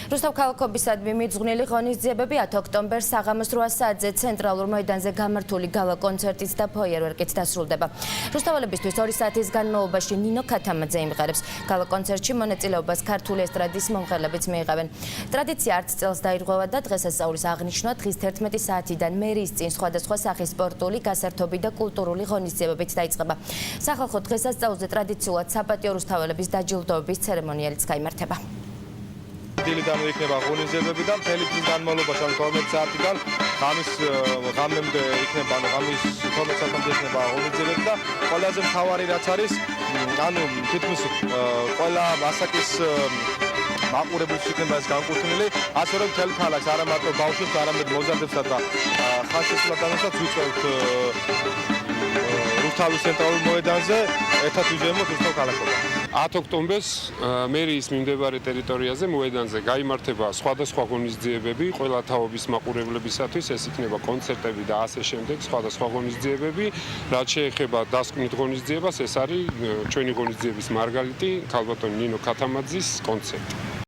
რუსთავ ქალაქობისადმი მიძღვნილი ღონისძიებები 10 ოქტომბერს საღამოს 8 საათზე ცენტრალურ მოედანზე გამართული გალა კონცერტით და ფოიერვერკით დასრულდება. რუსთაველებისთვის 2 საათის განმავლობაში ნინო ქათამაძე იმღერებს. გალა კონცერტში მონაწილეობას ქართული ესტრადის მომღერლებიც მიიღებენ. ტრადიცია არც წელს დაირღვევა და დღესასწაულის აღნიშვნა დღის 11 საათიდან მერიის წინ სხვადასხვა სახის სპორტული, გასართობი და კულტურული ღონისძიებებით დაიწყება. სახალხო დღესასწაულზე ტრადიციულად საპატიო რუსთაველების დაჯილდოების ცერემონიალიც გაიმართება. დილიდან იქნება ღონისძიებები და მთელი დღის განმავლობაში 12 საათიდან ღამემდე იქნება, ღამის 12 საათამდე იქნება ღონისძიებები და ყველაზე მთავარი რაც არის, თითქმის ყველა ასაკის მაყურებელს იქნება ეს განკუთვნილი, ასე რომ მთელ ქალაქს არა მარტო ბავშვებს, არამედ მოზარდებსა და ხალხშესულადანსაც ვიწევთ რუსთავის ცენტრალურ მოედანზე ერთად ვიზიაროთ რუსთავ ქალაქով. 10 ოქტომბერს მერიის მიმდებარე ტერიტორიაზე მოედანზე გაიმართება სხვადასხვა ღონისძიებები ყველა თაობის მაყურებლებისათვის, ეს იქნება კონცერტები და ასე შემდეგ, სხვადასხვა ღონისძიებები. რაც შეეხება დასკვნით ღონისძიებას, ეს არის ჩვენი ღონისძიების მარგალიტი, ქალბატონ ნინო ქათამაძის კონცერტი.